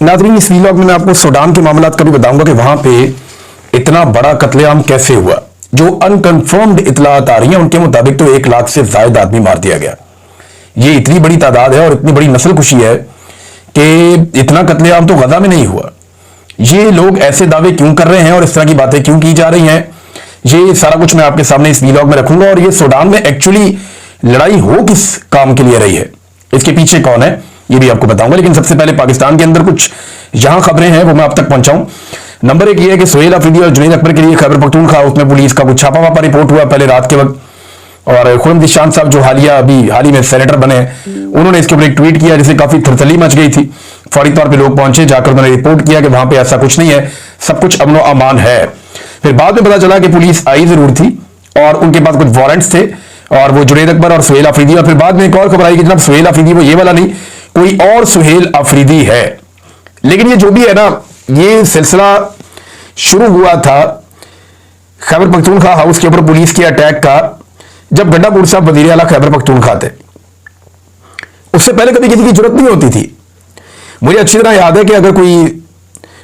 नाज़रीन, इस वीलॉग में मैं आपको सूडान के मामलात का भी बताऊंगा कि वहां पे इतना बड़ा कत्लेआम कैसे हुआ। जो अनकंफर्म्ड इतलात आ रही हैं उनके मुताबिक तो 1 लाख से ज्यादा आदमी मार दिया गया। ये इतनी बड़ी तादाद है और इतनी बड़ी नस्ल खुशी है कि इतना कत्लेआम तो गजा में नहीं हुआ। ये लोग ऐसे दावे क्यों कर रहे हैं और इस तरह की बातें क्यों की जा रही हैं, ये सारा कुछ मैं आपके सामने इस वीलॉग में रखूंगा। और ये सूडान में एक्चुअली लड़ाई हो किस काम के लिए रही है, इसके पीछे कौन है, ये भी आपको बताऊंगा। लेकिन सबसे पहले पाकिस्तान के अंदर कुछ जहां खबरें हैं वो मैं आप तक पहुंचाऊं। नंबर 1 ये है कि सुहेल अफरीदी और जुनैद अकबर के लिए खैबर पख्तूनख्वा उसमें पुलिस का कुछ छापा वापा रिपोर्ट हुआ पहले रात के वक्त। और खुर्रम दिशान साहब जो हाल ही में सेनेटर बने, उन्होंने इसके ऊपर एक ट्वीट किया जिससे काफी थरथली मच गई थी। फौरी तौर पर लोग पहुंचे, जाकर उन्होंने रिपोर्ट किया कि वहां पर ऐसा कुछ नहीं है, सब कुछ अमनो अमान है। फिर बाद में पता चला कि पुलिस आई जरूर थी और उनके पास कुछ वारंट्स थे, और वो जुनैद अकबर और सुहेल अफरीदी। और फिर बाद में एक और खबर आई कि जनाब सुहेल अफरीदी वो ये वाला नहीं, कोई और सुहेल अफरीदी है। लेकिन ये जो भी है ना, ये सिलसिला शुरू हुआ था खैबर पख्तूनख्वा हाउस के ऊपर पुलिस के अटैक का, जब गंडापुर साहब वजीर आला खैबर पख्तूनख्वा थे। उससे पहले कभी किसी की जरूरत नहीं होती थी। मुझे अच्छी तरह याद है कि अगर कोई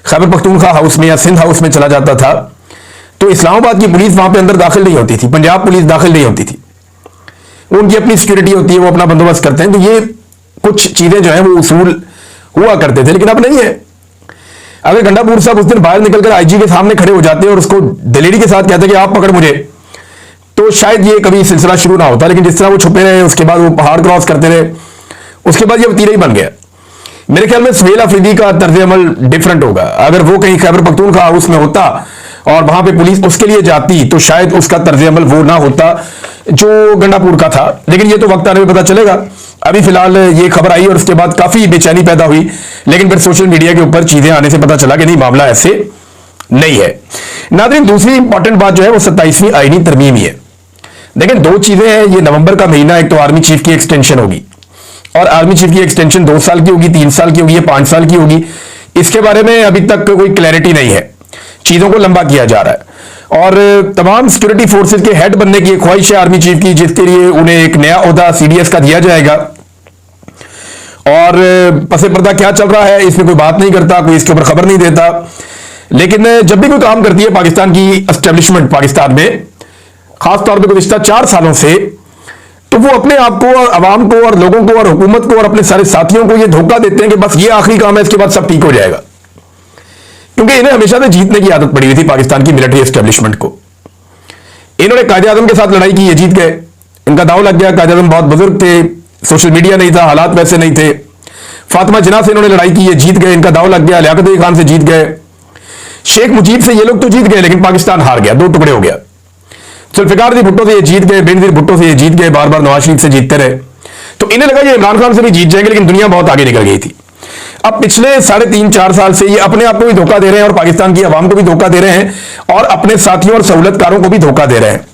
खैबर पख्तूनख्वा हाउस में या सिंध हाउस में चला जाता था तो इस्लामाबाद की पुलिस वहां पे अंदर दाखिल नहीं होती थी, पंजाब पुलिस दाखिल नहीं होती थी। उनकी अपनी सिक्योरिटी होती है, वो अपना बंदोबस्त करते हैं। तो ये कुछ चीजें जो है वो उसूल हुआ करते थे, लेकिन अब नहीं है। अगर गंडापुर साहब उस दिन बाहर निकलकर आईजी के सामने खड़े हो जाते और उसको दिलेरी के साथ कहते कि आप पकड़ मुझे, तो शायद ये कभी सिलसिला शुरू ना होता। लेकिन जिस तरह वो छुपे रहे, उसके बाद वो पहाड़ क्रॉस करते रहे, उसके बाद ये वतीरा ही बन गया। मेरे ख्याल में सुहेल अफरीदी का तर्ज अमल डिफरेंट होगा। अगर वो कहीं खैबर पख्तूनख्वा हाउस में होता और वहां पे पुलिस उसके लिए जाती तो शायद उसका तर्ज अमल वो ना होता जो गंडापुर का था। लेकिन ये तो वक्त आने में पता चलेगा। अभी फिलहाल ये खबर आई और उसके बाद काफी बेचैनी पैदा हुई, लेकिन फिर सोशल मीडिया के ऊपर चीजें आने से पता चला कि नहीं, मामला ऐसे नहीं है। नाज़रीन, दूसरी इंपॉर्टेंट बात जो है वो 27वीं आईनी तरमीम ही है। लेकिन दो चीजें हैं, ये नवंबर का महीना, एक तो आर्मी चीफ की एक्सटेंशन होगी और आर्मी चीफ की एक्सटेंशन 2 साल की होगी, 3 साल की होगी या 5 साल की होगी, इसके बारे में अभी तक कोई क्लैरिटी नहीं है। चीजों को लंबा किया जा रहा है और तमाम सिक्योरिटी फोर्सेस के हेड बनने की ख्वाहिश है आर्मी चीफ की, जिसके लिए उन्हें एक नया ओहदा सीडीएस का दिया जाएगा। और पसे पर्दा क्या चल रहा है इसमें कोई बात नहीं करता, कोई इसके ऊपर खबर नहीं देता। लेकिन जब भी कोई काम करती है पाकिस्तान की एस्टेब्लिशमेंट पाकिस्तान में, खासतौर पर गुज़िश्ता 4 सालों से, तो वो अपने आप को और अवाम को और लोगों को और हुकूमत को और अपने सारे साथियों को ये धोखा देते हैं कि बस ये आखिरी काम है, इसके बाद सब ठीक हो जाएगा। क्योंकि इन्हें हमेशा से जीतने की आदत पड़ी हुई थी पाकिस्तान की मिलिट्री एस्टेब्लिशमेंट को। इन्होंने कायदे आजम के साथ लड़ाई की, ये जीत गए, इनका दाव लग गया। कायदे आजम बहुत बुजुर्ग थे, सोशल मीडिया नहीं था, हालात वैसे नहीं थे। फातिमा जिन्ना से इन्होंने लड़ाई की, ये जीत गए, इनका दाव लग गया। लियाकत अली खान से जीत गए, शेख मुजीब से ये लोग तो जीत गए, लेकिन पाकिस्तान हार गया, 2 टुकड़े हो गया। जुल्फिकार भुट्टो से ये जीत गए, बेनजीर भुट्टो से ये जीत गए, बार बार नवाज शरीफ से जीतते रहे। तो इन्हें लगा ये इमरान खान से भी जीत जाएंगे, लेकिन दुनिया बहुत आगे निकल गई थी। अब पिछले 3.5-4 साल से ये अपने आप को भी धोखा दे रहे हैं और पाकिस्तान की आवाम को भी धोखा दे रहे हैं और अपने साथियों और सहूलतकारों को भी धोखा दे रहे हैं।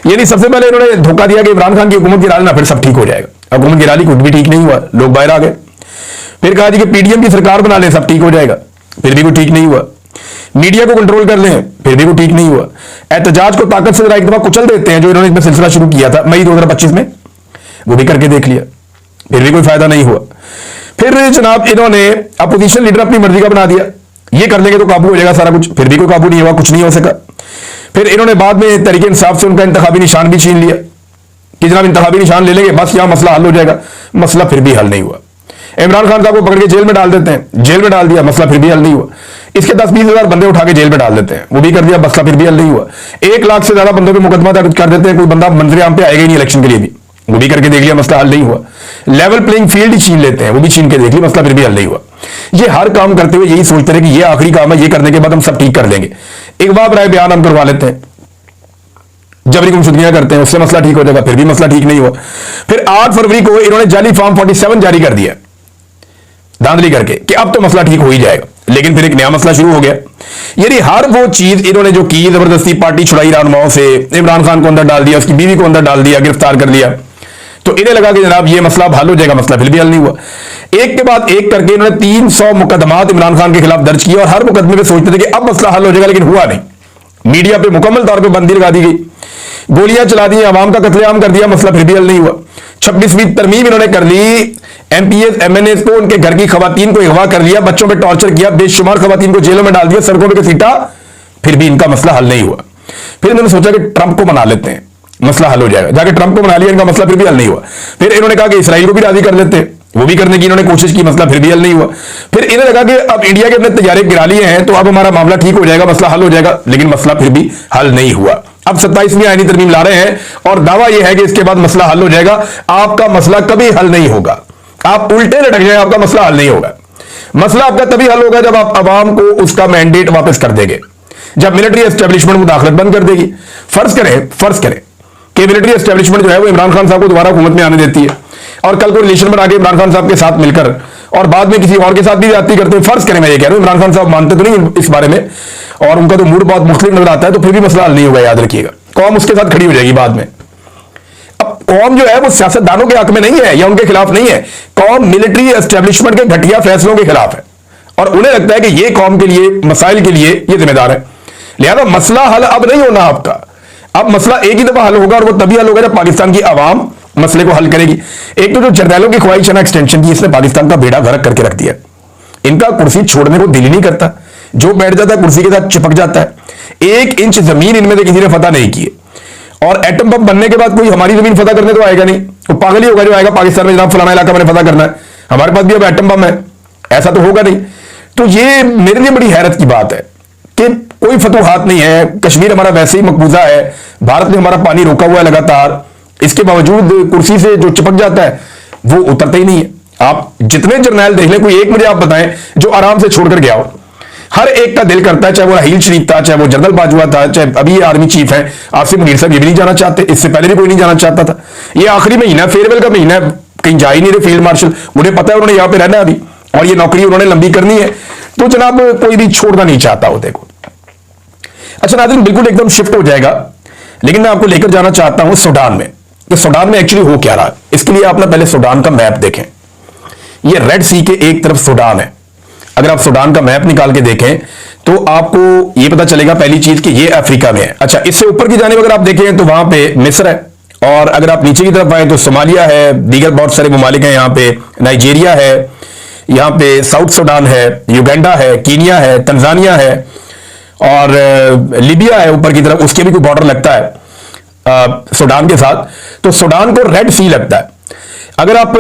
यानी सबसे पहले इन्होंने धोखा दिया कि इमरान खान की हुकूमत गिरा लेना, फिर सब ठीक हो जाएगा। हुकूमत गिरा ली, कुछ भी ठीक नहीं हुआ, लोग बाहर आ गए। फिर कहा जी कि पीडीएम की सरकार बना ले, सब ठीक हो जाएगा, फिर भी कोई ठीक नहीं हुआ। मीडिया को कंट्रोल कर लें, फिर भी कोई ठीक नहीं हुआ। एहतजाज को ताकत से जरा एक दफा कुचल देते हैं, जो इन्होंने इसमें सिलसिला शुरू किया था मई 2025 में, वो भी करके देख लिया, फिर भी कोई फायदा नहीं हुआ। फिर जनाब इन्होंने अपोजिशन लीडर अपनी मर्जी का बना दिया, ये कर लेंगे तो काबू हो जाएगा सारा कुछ, फिर भी कोई काबू नहीं हुआ, कुछ नहीं हो सका। फिर इन्होंने बाद में तहरीक इंसाफ से उनका इंतखाबी निशान भी छीन लिया कि जनाब इंतखाबी निशान ले लेंगे बस यहां मसला हल हो जाएगा। मसला फिर भी हल नहीं हुआ। इमरान खान साहब को पकड़ के जेल में डाल देते हैं, जेल में डाल दिया, मसला फिर भी हल नहीं हुआ। इसके 10-20 हजार बंदे उठा के जेल में डाल देते हैं, वो भी कर दिया, मसला फिर भी हल नहीं हुआ। 1 लाख से ज्यादा बंदों पे मुकदमा दर्ज कर देते हैं, कोई बंदा मंजर आम पे आएगा ही नहीं इलेक्शन के लिए भी, वो भी करके देख लिया, मसला हल नहीं हुआ। लेवल प्लेइंग फील्ड ही छीन लेते हैं, वो भी छीन के देख लिया, मसला फिर भी हल नहीं हुआ। ये हर काम करते हुए यही सोचते रहे कि ये आखिरी काम है, ये करने के बाद हम सब ठीक कर लेंगे। एक बार राय बयान हम करवा लेते हैं, जबरी गुमशुदगियां करते हैं, उससे मसला ठीक हो जाएगा, फिर भी मसला ठीक नहीं हुआ। फिर 8 फरवरी को इन्होंने जाली फॉर्म 47 जारी कर दिया धांधली करके कि अब तो मसला ठीक हो ही जाएगा, लेकिन फिर एक नया मसला शुरू हो गया। यानी हर वो चीज इन्होंने जो की, जबरदस्ती पार्टी छुड़ाई रहनुमाओं से, इमरान खान को अंदर डाल दिया, उसकी बीवी को अंदर डाल दिया, गिरफ्तार कर लिया, तो इन्हें लगा कि जनाब ये मसला हल हो जाएगा, मसला फिर भी हल नहीं हुआ। एक के बाद एक करके इन्होंने 300 मुकदमात इमरान खान के खिलाफ दर्ज किए और हर मुकदमे में सोचते थे कि अब मसला हल हो जाएगा, लेकिन हुआ नहीं। मीडिया पे मुकम्मल तौर पर बंदी लगा दी गई गोलियां चला दी, आवाम का कत्लेआम कर दिया, मसला फिर भी हल नहीं हुआ। 26वीं तरमीम इन्होंने कर ली, एमपीएस एमएनएस को, उनके घर की खवातीन को अगवा कर लिया, बच्चों पे टॉर्चर किया, बेशुमार खवातीन को जेलों में डाल दिया, सड़कों पे घसीटा, फिर भी इनका मसला हल नहीं हुआ। फिर इन्होंने सोचा कि ट्रंप को मना लेते हैं, मसला हल हो जाएगा। जाके ट्रंप को मना लिया, इनका मसला फिर भी हल नहीं हुआ। फिर इन्होंने कहा कि इसराइल को भी राजी कर लेते हैं, वो भी करने की इन्होंने कोशिश की, मसला फिर भी हल नहीं हुआ। फिर इन्हें लगा कि अब इंडिया के अपने तैयारे गिरा लिए हैं तो अब हमारा मामला ठीक हो जाएगा, मसला हल हो जाएगा, लेकिन मसला फिर भी हल नहीं हुआ। अब 27वीं आईनी तरमीम ला रहे हैं और दावा यह है कि इसके बाद मसला हल हो जाएगा। आपका मसला कभी हल नहीं होगा, आप उल्टे लटक जाए, आपका मसला हल नहीं होगा। मसला आपका तभी हल होगा जब आप अवाम को उसका मैंडेट वापस कर देंगे, जब मिलिट्री एस्टेब्लिशमेंट मुदाखलत बंद कर देगी। फर्ज करें कि मिलिट्री एस्टेब्लिशमेंट जो है वो इमरान खान साहब को दोबारा हुकूमत में आने देती है और कल को रिलेशन बना के इमरान खान साहब के साथ मिलकर और बाद में किसी और के साथ भी ज्यादती करते हैं। फर्ज करें, मैं ये कह रहा हूं, इमरान खान साहब मानते तो नहीं इस बारे में और उनका तो मूड बहुत मुख्तलिफ नजर आता है, तो फिर भी मसला हल नहीं होगा, याद रखिएगा। कौम उसके साथ खड़ी हो जाएगी बाद में। अब कौम जो है वो सियासतदानों के हक में नहीं है या उनके खिलाफ नहीं है, कौम मिलिट्री एस्टेब्लिशमेंट के घटिया फैसलों के खिलाफ है और उन्हें लगता है कि ये कौम के लिए, मसाइल के लिए ये जिम्मेदार है। लिहाजा मसला हल अब नहीं होना आपका, अब मसला एक ही दफा हल होगा और वो तभी हल होगा जब पाकिस्तान की आवाम मसले को हल करेगी। एक तो जो जर्नैलों की ख्वाहिश है ना एक्सटेंशन की, इसने पाकिस्तान का बेड़ा गर्क करके रख दिया। इनका कुर्सी छोड़ने को दिल ही नहीं करता, जो बैठ जाता है कुर्सी के साथ चिपक जाता है। 1 इंच जमीन इनमें से किसी ने फतह नहीं की और एटम बम बनने के बाद कोई हमारी जमीन फतह करने तो आएगा नहीं, वो पागल ही होगा जो आएगा पाकिस्तान में, जनाब फलाना इलाका मैंने फतह करना है, हमारे पास भी अब एटम बम है, ऐसा तो होगा नहीं। तो ये मेरे लिए बड़ी हैरत की बात है कि कोई फतूहात नहीं है, कश्मीर हमारा वैसे ही मकबूजा है, भारत ने हमारा पानी रोका हुआ है लगातार, इसके बावजूद कुर्सी से जो चिपक जाता है वो उतरता ही नहीं है। आप जितने जर्नैल देख लें, कोई एक मुझे आप बताएं जो आराम से छोड़कर गया हो। हर एक का दिल करता है, चाहे वो राहील शरीफ था, चाहे वो जनरल बाजवा था, चाहे अभी आर्मी चीफ है आसिफ मुनीर साहब, ये भी नहीं जाना चाहते, इससे पहले भी कोई नहीं जाना चाहता था। ये आखिरी महीना, फेयरवेल का महीना, कहीं जा ही नहीं रहे फील्ड मार्शल, मुझे पता है उन्होंने यहां पर रहना अभी और ये नौकरी उन्होंने लंबी करनी है, तो जनाब कोई भी छोड़ना नहीं चाहता होते को। अच्छा नाज़रीन, बिल्कुल एकदम शिफ्ट हो जाएगा, लेकिन मैं आपको लेकर जाना चाहता हूं सूडान में। तो सूडान में एक्चुअली हो क्या रहा है, इसके लिए आप ना पहले सूडान का मैप देखें। ये रेड सी के एक तरफ सूडान है, अगर आप सूडान का मैप निकाल के देखें तो आपको ये पता चलेगा पहली चीज कि ये अफ्रीका में है। अच्छा, इससे ऊपर की जानिब अगर आप देखें तो वहां पे मिस्र है, और अगर आप नीचे की तरफ आए तो सोमालिया है, दीगर बहुत सारे ममालिक हैं यहाँ पे, नाइजीरिया है, यहाँ पे साउथ सूडान है, युगांडा है, कीनिया है, तंजानिया है और लीबिया है ऊपर की तरफ, उसके भी कोई बॉर्डर लगता है सूडान के साथ। तो सूडान को रेड सी लगता है। अगर आप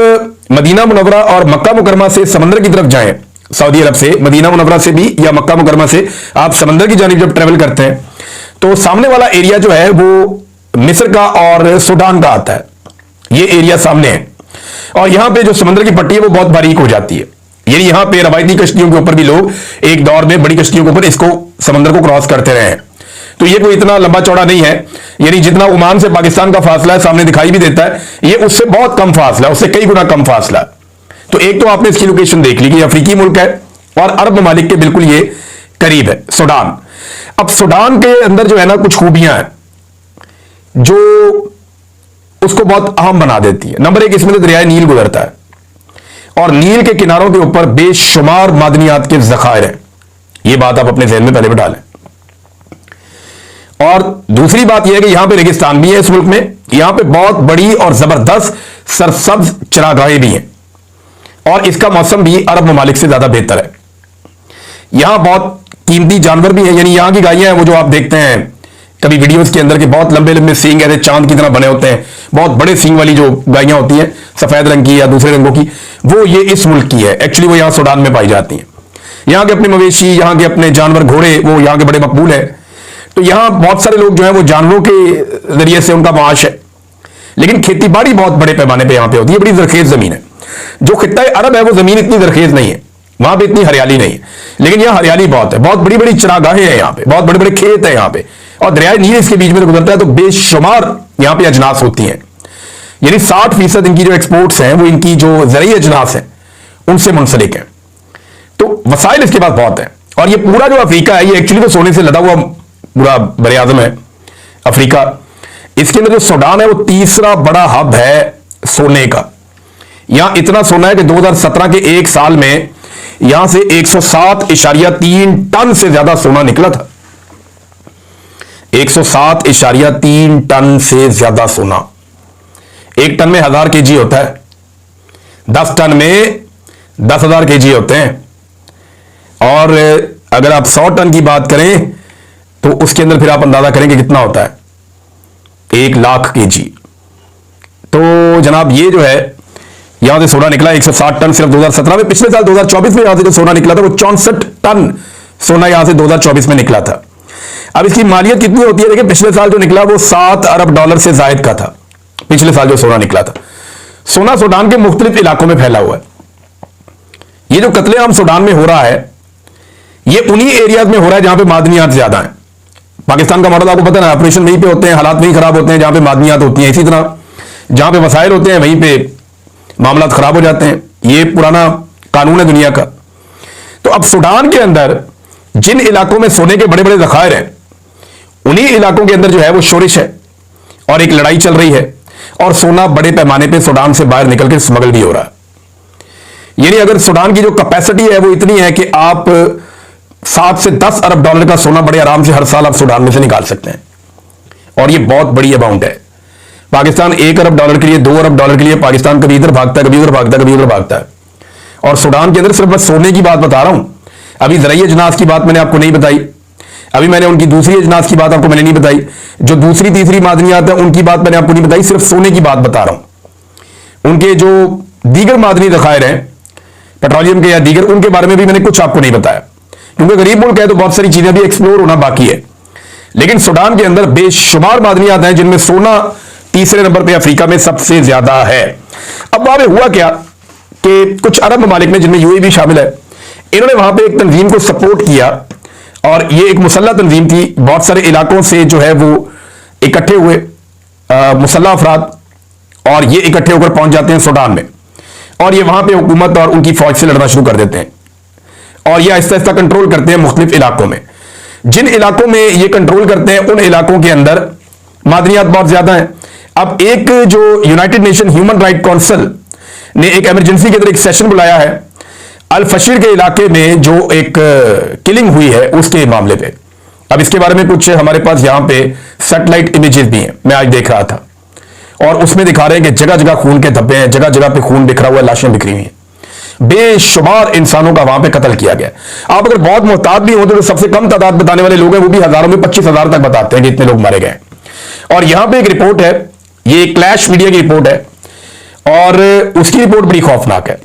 मदीना मुनव्वरा और मक्का मुकरमा से समंदर की तरफ जाएं, सऊदी अरब से मदीना मुनव्वरा से भी या मक्का मुकरमा से आप समंदर की जानिब जब ट्रेवल करते हैं तो सामने वाला एरिया जो है वो मिस्र का और सूडान का आता है, ये एरिया सामने है। और यहां पे जो समंदर की पट्टी है वो बहुत बारीक हो जाती है, यानी यहां पे रवायती कश्तियों के ऊपर भी लोग एक दौर में बड़ी कश्तियों के ऊपर इसको समंदर को क्रॉस करते रहे हैं। तो ये कोई इतना लंबा चौड़ा नहीं है, यानी जितना ओमान से पाकिस्तान का फासला है सामने दिखाई भी देता है, ये उससे बहुत कम फासला है, उससे कई गुना कम फासला है। तो एक तो आपने इसकी लोकेशन देख ली कि अफ्रीकी मुल्क है और अरब ममालिक के बिल्कुल ये करीब है सूडान। अब सूडान के अंदर जो है ना कुछ खूबियां हैं जो उसको बहुत अहम बना देती है। नंबर 1, इसमें तो दरियाए नील गुजरता है और नील के किनारों के ऊपर बेशुमार मादनियात के जखायर हैं, ये बात आप अपने ज़हन में पहले बिठा लें। और दूसरी बात यह है कि यहां पे रेगिस्तान भी है इस मुल्क में, यहां पे बहुत बड़ी और जबरदस्त सरसब्ज चरागाहें भी हैं और इसका मौसम भी अरब ममालिक से ज्यादा बेहतर है। यहां बहुत कीमती जानवर भी है, यानी यहां की गायें हैं वो जो आप देखते हैं कभी वीडियोस के अंदर के बहुत लंबे लंबे सींग ऐसे चांद की तरह बने होते हैं, बहुत बड़े सींग वाली जो गायें होती हैं सफेद रंग की या दूसरे रंगों की, वो ये इस मुल्क की है। एक्चुअली वो यहां सूडान में पाई जाती हैं। यहां के अपने मवेशी, यहां के अपने जानवर, घोड़े, वो यहां के बड़े मकबूल है। तो यहां बहुत सारे लोग जो है वो जानवरों के जरिए से उनका माश है, लेकिन खेती बाड़ी बहुत बड़े पैमाने पर यहां पर होती है। बड़ी जरखेज जमीन है। जो खित्ता अरब है वो जमीन इतनी जरखेज नहीं है, वहां पे इतनी हरियाली नहीं है, लेकिन यहां हरियाली बहुत है। बहुत बड़ी बड़ी चरागाहें हैं यहां पे, बहुत बड़े बड़े खेत है यहां पे, और दरियाए नील इसके बीच में गुजरता है, तो बेशुमार यहां पे अजनास होती हैं। यानी 60% इनकी जो एक्सपोर्ट्स हैं वो इनकी जो ज़रूरी अजनास हैं उनसे मुंसलिक है। तो वसाइल इसके पास बहुत है। और ये पूरा जो अफ्रीका है ये एक्चुअली तो सोने से लदा हुआ पूरा बरे आजम है अफ्रीका। इसके अंदर जो सूडान है वो तीसरा बड़ा हब है सोने का। यहां इतना सोना है कि 2017 के एक साल में यहां से 107.3 टन से ज्यादा सोना निकला था। 107.3 टन से ज्यादा सोना। 1 टन में 1000 केजी होता है, 10 टन में 10,000 केजी होते हैं। और अगर आप 100 टन की बात करें तो उसके अंदर फिर आप अंदाजा करेंगे कितना होता है, 1 लाख केजी। तो जनाब ये जो है यहां से सोना निकला 160 टन सिर्फ 2017 में। पिछले साल 2024 में यहां से जो सोना निकला था वो 64 टन सोना यहां से 2024 में निकला था। अब इसकी मालियत कितनी होती है, देखिए पिछले साल जो निकला वो $7 अरब से जायद का था। पिछले साल जो सोना निकला था, सोना सूडान के मुख्तलिफ इलाकों में फैला हुआ है। ये जो कत्लेआम सूडान में हो रहा है ये उन्हीं एरियाज में हो रहा है जहां पे मादनियात ज्यादा है। पाकिस्तान का मॉडल आपको पता है, ऑपरेशन वहीं पे होते हैं, हालात वहीं खराब होते हैं जहां पे मादनियात होती हैं। इसी तरह जहां पे वसाइल होते हैं वहीं पे मामला खराब हो जाते हैं। ये पुराना कानून है दुनिया का। तो अब सूडान के अंदर जिन इलाकों में सोने के बड़े बड़े जखायर हैं उन्हीं इलाकों के अंदर जो है वो शोरिश है और एक लड़ाई चल रही है और सोना बड़े पैमाने पे सूडान से बाहर निकल के स्मगल भी हो रहा है। यानी अगर सूडान की जो कैपेसिटी है वो इतनी है कि आप 7 से 10 अरब डॉलर का सोना बड़े आराम से हर साल आप सूडान में से निकाल सकते हैं, और ये बहुत बड़ी अमाउंट है। पाकिस्तान 1 अरब डॉलर के लिए, 2 अरब डॉलर के लिए पाकिस्तान कभी इधर भागता है, कभी उधर भागता है, कभी उधर भागता है। और सूडान के अंदर सिर्फ मैं सोने की बात बता रहा हूं। अभी ज़राई अजनास की बात मैंने आपको नहीं बताई, अभी मैंने उनकी दूसरी अजनास की बात आपको मैंने नहीं बताई, जो दूसरी तीसरी मादनियात है उनकी बात मैंने आपको नहीं बताई, सिर्फ सोने की बात बता रहा हूं। उनके जो दीगर मादनी ज़खायर हैं पेट्रोलियम के या दीगर, उनके बारे में भी मैंने कुछ आपको नहीं बताया, क्योंकि गरीब मुल्क है तो बहुत सारी चीजें भी एक्सप्लोर होना बाकी है। लेकिन सूडान के अंदर बेशुमार मादनियात हैं जिनमें सोना तीसरे नंबर पर अफ्रीका में सबसे ज्यादा है। अब वहां पे हुआ क्या कि कुछ अरब ममालिक में जिनमें यूएई भी शामिल है, इन्होंने वहां पे एक तंजीम को सपोर्ट किया, और ये एक मुसल्ला तंजीम थी। बहुत सारे इलाकों से जो है वो इकट्ठे हुए मुसल्ला अफराद, और ये इकट्ठे होकर पहुंच जाते हैं सूडान में, और ये वहां पे हुकूमत और उनकी फौज से लड़ना शुरू कर देते हैं, और ये आहिस्ता आहिस्ता कंट्रोल करते हैं मुख्तलिफ इलाकों में। जिन इलाकों में ये कंट्रोल करते हैं उन इलाकों के अंदर मादनियात बहुत ज्यादा है। अब एक जो United nation human right council ने एक इमरजेंसी के अंदर एक सेशन बुलाया है अल फशीर के इलाके में जो एक किलिंग हुई है उसके मामले पे। अब इसके बारे में कुछ हमारे पास यहां पे सैटेलाइट इमेजेस भी हैं, मैं आज देख रहा था, और उसमें दिखा रहे हैं कि जगह जगह खून के धब्बे हैं, जगह जगह पे खून बिखरा हुआ है, लाशें बिखरी हुई हैं। बेशुमार इंसानों का वहां पे कत्ल किया गया। आप अगर बहुत मोहतात भी हो तो सबसे कम तादाद बताने वाले लोग हैं वो भी हजारों में 25,000 तक बताते हैं कि इतने लोग मारे गए। और यहां पे एक रिपोर्ट है, ये क्लैश मीडिया की रिपोर्ट है, और उसकी रिपोर्ट बड़ी खौफनाक है।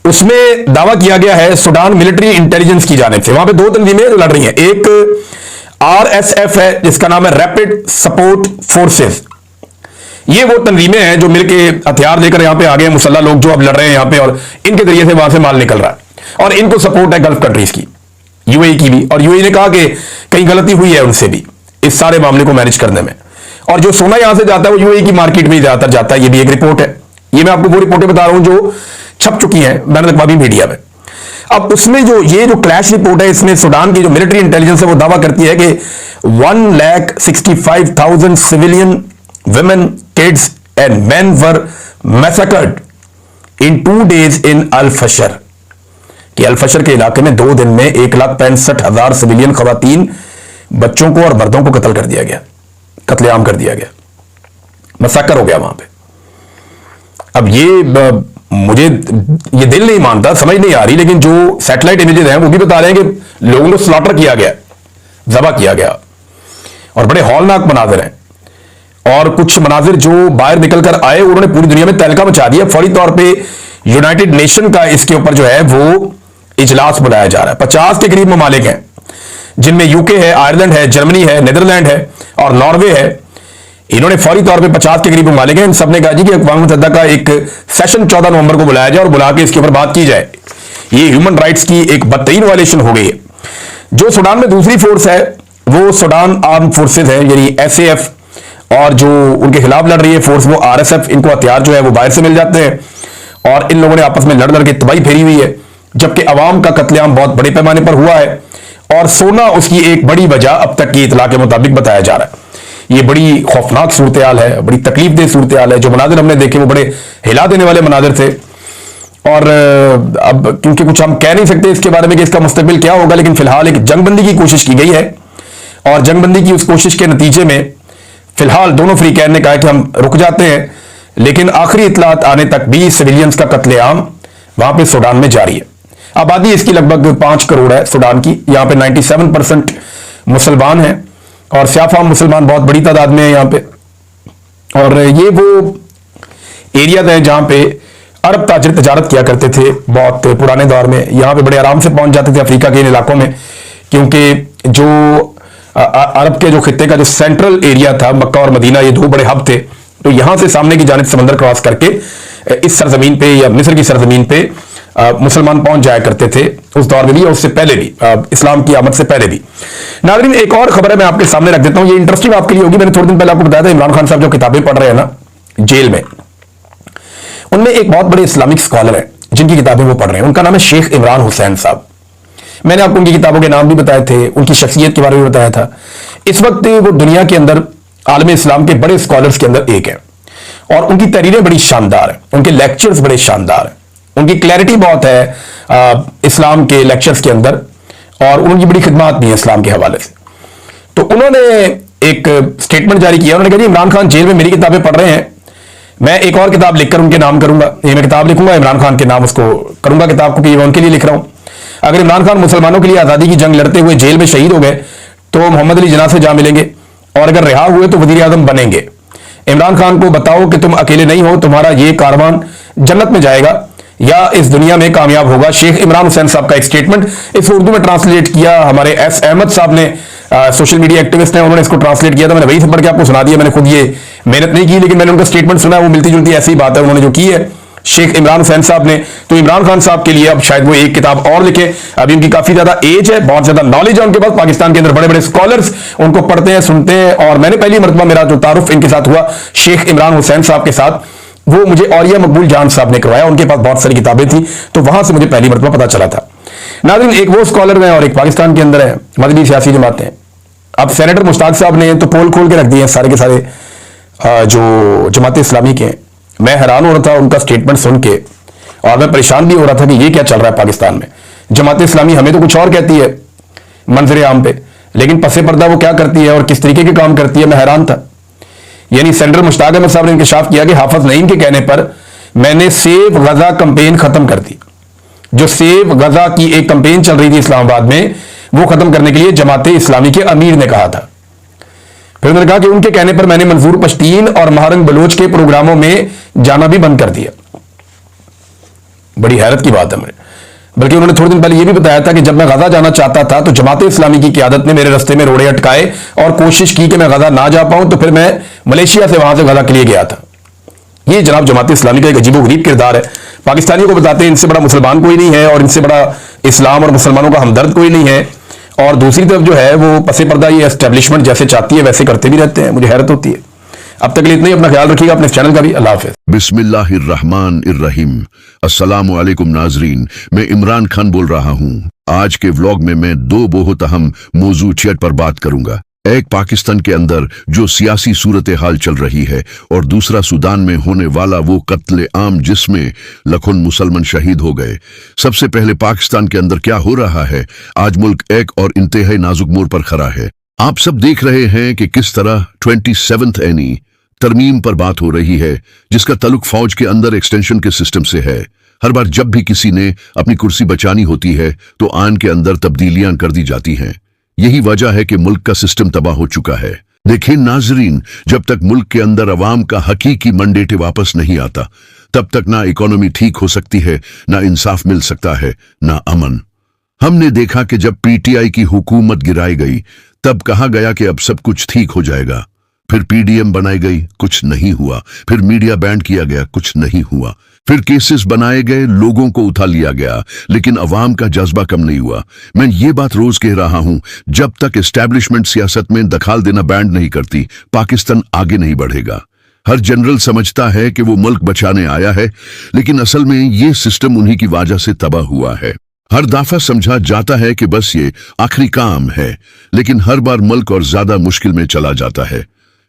उसमें दावा किया गया है सूडान मिलिट्री इंटेलिजेंस की जानिब से, वहां पे 2 तंजीमें जो लड़ रही हैं, एक RSF है जिसका नाम है रैपिड सपोर्ट फोर्सेस। ये वो तंजीमें हैं जो मिलके हथियार लेकर यहां पे आ गए, मुसल्ला लोग जो अब लड़ रहे हैं यहां पे, और इनके जरिए से वहां से माल निकल रहा है, और इनको सपोर्ट है गल्फ कंट्रीज की, यूएई की भी। और यूएई ने कहा कि कहीं गलती हुई है उनसे भी इस सारे मामले को मैनेज करने में, और जो सोना यहां से जाता है वो यूएई की मार्केट में ज्यादातर जाता है। ये भी एक रिपोर्ट है, ये मैं आपको वो रिपोर्टें बता रहा हूं जो छप चुकी हैं बैनुल अक़वामी मीडिया में। अब उसमें जो ये जो क्लैश रिपोर्ट है, इसमें सूडान की जो मिलिट्री इंटेलिजेंस है वो दावा करती है कि 1,65,000 civilian women, kids and men were massacred in 2 days in Al-Fashar। कि अल-फशर के इलाके में 2 दिन में 1,65,000 सिविलियन खवातीन, बच्चों को और मर्दों को कत्ल कर दिया गया, कत्लेआम कर दिया गया, मसाकर हो गया वहां पे। अब ये मुझे ये दिल नहीं मानता, समझ नहीं आ रही, लेकिन जो सैटेलाइट इमेजेस हैं वो भी बता रहे हैं कि लोगों को स्लॉटर किया गया, ज़बह किया गया, और बड़े हौलनाक मनाजिर हैं। और कुछ मनाजिर जो बाहर निकलकर आए उन्होंने पूरी दुनिया में तहलका मचा दिया। फौरी तौर पे यूनाइटेड नेशन का इसके ऊपर जो है वो इजलास बुलाया जा रहा है। 50 के करीब ममालिक हैं जिनमें यूके है, आयरलैंड है, जर्मनी है, नीदरलैंड है और नॉर्वे है। इन्होंने फौरी तौर पे 50 के करीब ममालिक हैं, इन सबने कहा जी कि अक़वाम मुत्तहिदा का एक सेशन 14 नवंबर को बुलाया जाए और बुला के इसके ऊपर बात की जाए। ये ह्यूमन राइट्स की एक बदतरीन वायलेशन हो गई है। जो सूडान में दूसरी फोर्स है वो सूडान आर्म फोर्सेज है, यानी SAF, और जो उनके खिलाफ लड़ रही है फोर्स वो RSF। इनको हथियार जो है वो बाहर से मिल जाते हैं, और इन लोगों ने आपस में लड़ लड़ के तबाही फेरी हुई है, जबकि अवाम का कत्लेआम बहुत बड़े पैमाने पर हुआ है, और सोना उसकी एक बड़ी वजह अब तक की इतला के मुताबिक बताया जा रहा है। ये बड़ी खौफनाक सूरत हाल है, बड़ी तकलीफदेह सूरत हाल है। जो मनाजिर हमने देखे वो बड़े हिला देने वाले मनाजिर थे, और अब क्योंकि कुछ हम कह नहीं सकते इसके बारे में कि इसका मुस्तकबिल क्या होगा, लेकिन फिलहाल एक जंगबंदी की कोशिश की गई है, और जंगबंदी की उस कोशिश के नतीजे में फिलहाल दोनों फ्रीकैन ने कहा कि हम रुक जाते हैं, लेकिन आखिरी इतलात आने तक भी सिविलियंस का कत्लेआम वहां पे सूडान में जारी है। आबादी इसकी लगभग 5 करोड़ है सूडान की। यहाँ पे 97% मुसलमान हैं और स्याफाम मुसलमान बहुत बड़ी तादाद में है यहाँ पे। और ये वो एरियाज हैं जहां पे अरब ताजिर तजारत किया करते थे बहुत पुराने दौर में। यहाँ पे बड़े आराम से पहुंच जाते थे अफ्रीका के इन इलाकों में, क्योंकि जो अरब के जो खित्ते का जो सेंट्रल एरिया था, मक्का और मदीना, ये दो बड़े हब थे। तो यहां से सामने की जानिब समंदर क्रॉस करके इस सरजमीन पे या मिस्र की सरजमीन पे मुसलमान पहुंच जाया करते थे उस दौर में भी और उससे पहले भी, इस्लाम की आमद से पहले भी। नाज़रीन, एक और खबर है मैं आपके सामने रख देता हूं, ये इंटरेस्टिंग आपके लिए होगी। मैंने थोड़े दिन पहले आपको बताया था इमरान खान साहब जो किताबें पढ़ रहे हैं ना जेल में, उनमें एक बहुत बड़े इस्लामिक स्कॉलर हैं जिनकी किताबें वो पढ़ रहे हैं। उनका नाम है शेख इमरान हुसैन साहब। मैंने आपको उनकी किताबों के नाम भी बताए थे, उनकी शख्सियत के बारे में बताया था। इस वक्त वो दुनिया के अंदर आलम इस्लाम के बड़े स्कॉलर्स के अंदर एक है और उनकी तहरीरें बड़ी शानदार हैं, उनके लेक्चर्स बड़े शानदार हैं, उनकी क्लैरिटी बहुत है इस्लाम के लेक्चर्स के अंदर और उनकी बड़ी खिदमत भी है इस्लाम के हवाले से। तो उन्होंने एक स्टेटमेंट जारी किया। उन्होंने कहा जी इमरान खान जेल में मेरी किताबें पढ़ रहे हैं, मैं एक और किताब लिखकर उनके नाम करूंगा। ये मैं किताब लिखूंगा इमरान खान के नाम उसको करूंगा किताब को कि मैं उनके लिए लिख रहा हूं। अगर इमरान खान मुसलमानों के लिए आज़ादी की जंग लड़ते हुए जेल में शहीद हो गए तो मोहम्मद अली जिन्ना से जा मिलेंगे और अगर रिहा हुए तो वजीर आजम बनेंगे। इमरान खान को बताओ कि तुम अकेले नहीं हो, तुम्हारा ये कारवान जन्नत में जाएगा या इस दुनिया में कामयाब होगा। शेख इमरान हुसैन साहब का एक स्टेटमेंट, इस उर्दू में ट्रांसलेट किया हमारे एस अहमद साहब ने, सोशल मीडिया एक्टिविस्ट हैं, उन्होंने इसको ट्रांसलेट किया था। मैंने वही से पढ़ के आपको सुना दिया। मैंने खुद ये मेहनत नहीं की, लेकिन मैंने उनका स्टेटमेंट सुना, वो मिलती जुलती ऐसी बात है उन्होंने जो की है शेख इमरान हुसैन साहब ने। तो इमरान खान साहब के लिए अब शायद वो एक किताब और लिखे। अभी उनकी काफी ज्यादा एज है, बहुत ज्यादा नॉलेज है उनके पास। पाकिस्तान के अंदर बड़े बड़े स्कॉलर्स उनको पढ़ते हैं, सुनते हैं और मैंने पहली मरतबा मेरा जो तारुफ इनके साथ हुआ शेख इमरान हुसैन साहब के साथ, वो मुझे औलिया मकबूल जान साहब ने करवाया। उनके पास बहुत सारी किताबें थी तो वहां से मुझे पहली मरतबा पता चला था। नाज़रीन, एक वो स्कॉलर है और एक पाकिस्तान के अंदर है मदनी सियासी जमातें। अब सेनेटर मुश्ताक साहब ने तो पोल खोल के रख दिए हैं सारे के सारे जो जमात इस्लामी के। मैं हैरान हो रहा था उनका स्टेटमेंट सुन के और मैं परेशान भी हो रहा था कि ये क्या चल रहा है पाकिस्तान में। जमात इस्लामी हमें तो कुछ और कहती है मंजर आम पे, लेकिन पसे पर्दा वो क्या करती है और किस तरीके के काम करती है, मैं हैरान था। यानी सेनेटर मुश्ताक अहमद साहब ने इंकशाफ किया कि हाफिज नईम के कहने पर मैंने सेव गजा कंपेन खत्म कर दी। जो सेव गजा की एक कंपेन चल रही थी इस्लामाबाद में, वो खत्म करने के लिए जमात इस्लामी के अमीर ने कहा था। फिर उन्होंने कहा कि उनके कहने पर मैंने मंजूर पश्तीन और महारंग बलोच के प्रोग्रामों में जाना भी बंद कर दिया। बड़ी हैरत की बात है मेरे। बल्कि उन्होंने थोड़े दिन पहले यह भी बताया था कि जब मैं गजा जाना चाहता था तो जमात इस्लामी की क़यादत ने मेरे रास्ते में रोड़े अटकाए और कोशिश की कि मैं गजा ना जा पाऊं, तो फिर मैं मलेशिया से वहां से गजा के लिए गया था। ये जनाब जमात इस्लामी का एक अजीबोगरीब किरदार है। पाकिस्तानियों को बताते हैं इनसे बड़ा मुसलमान कोई नहीं है और इनसे बड़ा इस्लाम और मुसलमानों का हमदर्द कोई नहीं है, और दूसरी तरफ जो है वो पसे पर्दा ये एस्टेब्लिशमेंट जैसे चाहती है वैसे करते भी रहते हैं। मुझे हैरत होती है। अब तक के लिए इतना ही। अपना ख्याल रखिएगा, अपने चैनल का भी। अल्लाह हाफिज़। बिस्मिल्लाहिर्रहमानिर्रहीम। अस्सलामु अलैकुम नाजरीन, मैं इमरान खान बोल रहा हूँ। आज के व्लॉग में मैं दो बहुत अहम मौजूदियत पर बात करूंगा। एक पाकिस्तान के अंदर जो सियासी सूरत हाल चल रही है और दूसरा सूडान में होने वाला वो कत्ले आम जिसमें लाखों मुसलमान शहीद हो गए। सबसे पहले पाकिस्तान के अंदर क्या हो रहा है। आज मुल्क एक और इंतहाई नाजुक मोड़ पर खड़ा है। आप सब देख रहे हैं कि किस तरह 27th एनी तरमीम पर बात हो रही है, जिसका ताल्लुक फौज के अंदर एक्सटेंशन के सिस्टम से है। हर बार जब भी किसी ने अपनी कुर्सी बचानी होती है तो आन के अंदर तब्दीलियां कर दी जाती हैं। यही वजह है कि मुल्क का सिस्टम तबाह हो चुका है। देखिए नाजरीन, जब तक मुल्क के अंदर अवाम का हकीकी मंडेट वापस नहीं आता, तब तक ना इकोनॉमी ठीक हो सकती है, ना इंसाफ मिल सकता है, ना अमन। हमने देखा कि जब पीटीआई की हुकूमत गिराई गई तब कहा गया कि अब सब कुछ ठीक हो जाएगा। फिर पीडीएम बनाई गई, कुछ नहीं हुआ। फिर मीडिया बैंड किया गया, कुछ नहीं हुआ। फिर केसेस बनाए गए, लोगों को उठा लिया गया, लेकिन अवाम का जज्बा कम नहीं हुआ। मैं ये बात रोज कह रहा हूं, जब तक एस्टैब्लिशमेंट सियासत में दखल देना बैंड नहीं करती, पाकिस्तान आगे नहीं बढ़ेगा। हर जनरल समझता है कि वो मुल्क बचाने आया है, लेकिन असल में ये सिस्टम उन्हीं की वजह से तबाह हुआ है। हर दफा समझा जाता है कि बस ये आखिरी काम है, लेकिन हर बार मुल्क और ज्यादा मुश्किल में चला जाता है।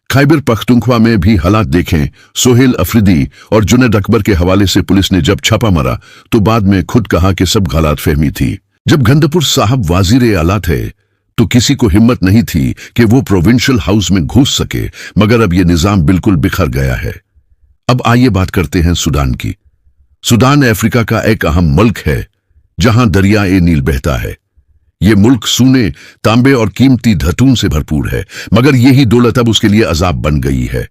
खैबर पख्तूनख्वा में भी हालात देखें। सोहेल अफरीदी और जुनैद अकबर के हवाले से पुलिस ने जब छापा मारा तो बाद में खुद कहा कि सब गलत फहमी थी। जब गंदपुर साहब वाजीर आला थे, तो किसी को हिम्मत नहीं थी कि वो प्रोविंशियल हाउस में घुस सके, मगर अब यह निजाम बिल्कुल बिखर गया है। अब आइए बात करते हैं सूडान की। सूडान अफ्रीका का एक अहम मुल्क है जहां दरियाए नील बहता है। ये मुल्क सोने, तांबे और कीमती धातुओं से भरपूर है, मगर यही दौलत अब उसके लिए अजाब बन गई है।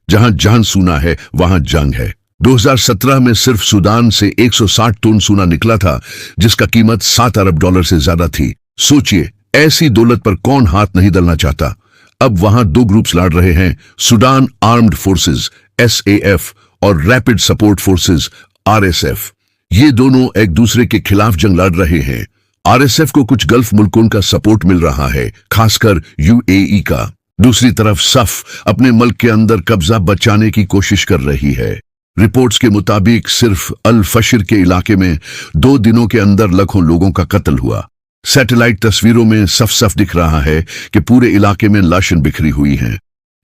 जहां जान सोना है वहां जंग है। 2017 में सिर्फ सूडान से 160 टन सोना निकला था, जिसका कीमत $7 अरब से ज्यादा थी। सोचिए, ऐसी दौलत पर कौन हाथ नहीं डालना चाहता। अब वहां दो ग्रुप्स लड़ रहे हैं, सूडान आर्म्ड फोर्सेस SAF और रैपिड सपोर्ट फोर्सेस RSF। ये दोनों एक दूसरे के खिलाफ जंग लड़ रहे हैं। RSF को कुछ गल्फ मुल्कों का सपोर्ट मिल रहा है, खासकर UAE का। दूसरी तरफ सफ अपने मुल्क के अंदर कब्जा बचाने की कोशिश कर रही है। रिपोर्ट्स के मुताबिक सिर्फ अल फशर के इलाके में 2 दिनों के अंदर लाखों लोगों का कत्ल हुआ। सैटेलाइट तस्वीरों में सफ सफ दिख रहा है कि पूरे इलाके में लाशें बिखरी हुई हैं।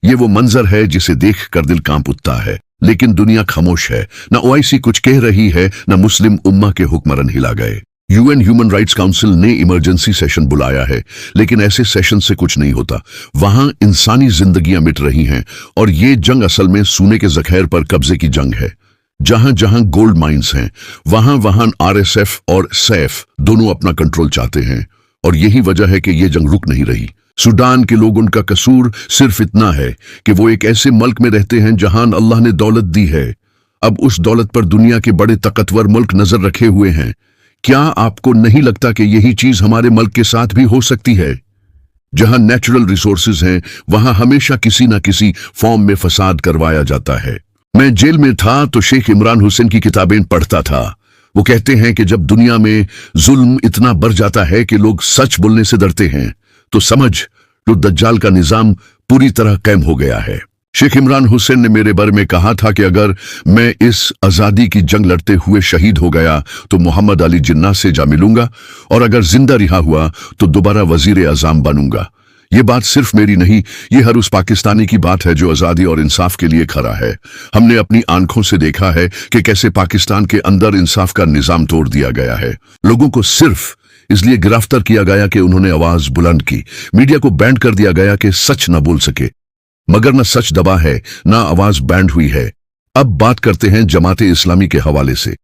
ये वो मंजर है जिसे देख कर दिल कांप उठता है, लेकिन दुनिया खामोश है। न OIC कुछ कह रही है, न मुस्लिम उम्मा के हुक्मरान हिला गए। UN ह्यूमन राइट्स काउंसिल ने इमरजेंसी सेशन बुलाया है, लेकिन ऐसे सेशन से कुछ नहीं होता। वहां इंसानी जिंदगियां मिट रही हैं और ये जंग असल में सोने के जखैर पर कब्जे की जंग है। जहां जहां गोल्ड माइंस हैं, वहां वहां RSF और सैफ दोनों अपना कंट्रोल चाहते हैं, और यही वजह है कि ये जंग रुक नहीं रही। सूडान के लोगों का कसूर सिर्फ इतना है कि वो एक ऐसे मुल्क में रहते हैं जहां अल्लाह ने दौलत दी है। अब उस दौलत पर दुनिया के बड़े ताकतवर मुल्क नजर रखे हुए हैं। क्या आपको नहीं लगता कि यही चीज हमारे मुल्क के साथ भी हो सकती है? जहां नेचुरल रिसोर्सेज हैं, वहां हमेशा किसी ना किसी फॉर्म में फसाद करवाया जाता है। मैं जेल में था तो शेख इमरान हुसैन की किताबें पढ़ता था। वो कहते हैं कि जब दुनिया में जुल्म इतना बढ़ जाता है कि लोग सच बोलने से डरते हैं, तो समझ लो दज्जाल का निजाम पूरी तरह कायम हो गया है। शेख इमरान हुसैन ने मेरे बारे में कहा था कि अगर मैं इस आज़ादी की जंग लड़ते हुए शहीद हो गया तो मोहम्मद अली जिन्ना से जा मिलूंगा, और अगर जिंदा रिहा हुआ तो दोबारा वजीर आज़म बनूंगा। ये बात सिर्फ मेरी नहीं, ये हर उस पाकिस्तानी की बात है जो आज़ादी और इंसाफ के लिए खड़ा है। हमने अपनी आंखों से देखा है कि कैसे पाकिस्तान के अंदर इंसाफ का निजाम तोड़ दिया गया है। लोगों को सिर्फ इसलिए गिरफ्तार किया गया कि उन्होंने आवाज बुलंद की। मीडिया को बैंड कर दिया गया कि सच न बोल सके, मगर न सच दबा है, न आवाज बैंड हुई है। अब बात करते हैं जमाते इस्लामी के हवाले से।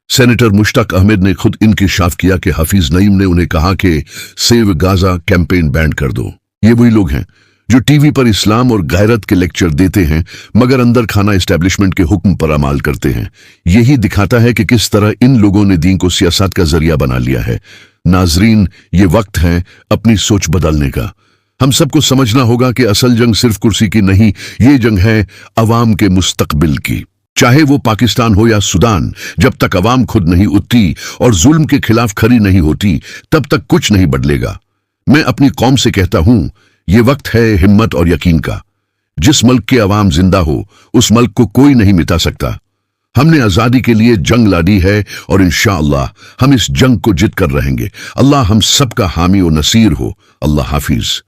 सेनेटर मुश्ताक अहमद ने खुद इंकिशाफ किया कि हफीज नईम ने उन्हें कहा कि सेव गाजा कैंपेन बैंड कर दो। ये वही लोग हैं जो टीवी पर इस्लाम और गैरत के लेक्चर देते हैं, मगर अंदर खाना एस्टेब्लिशमेंट के हुक्म पर अमाल करते हैं। यही दिखाता है कि किस तरह इन लोगों ने दीन को सियासत का जरिया बना लिया है। नाजरीन, ये वक्त है अपनी सोच बदलने का। हम सबको समझना होगा कि असल जंग सिर्फ कुर्सी की नहीं, ये जंग है अवाम के मुस्तकबिल की। चाहे वो पाकिस्तान हो या सूडान, जब तक अवाम खुद नहीं उठती और जुल्म के खिलाफ खड़ी नहीं होती, तब तक कुछ नहीं बदलेगा। मैं अपनी कौम से कहता हूं, ये वक्त है हिम्मत और यकीन का। जिस मुल्क के अवाम जिंदा हो, उस मुल्क को कोई नहीं मिटा सकता। हमने आजादी के लिए जंग लड़ी है और इंशाअल्लाह हम इस जंग को जीत कर रहेंगे। अल्लाह हम सबका हामी और नसीर हो। अल्लाह हाफिज।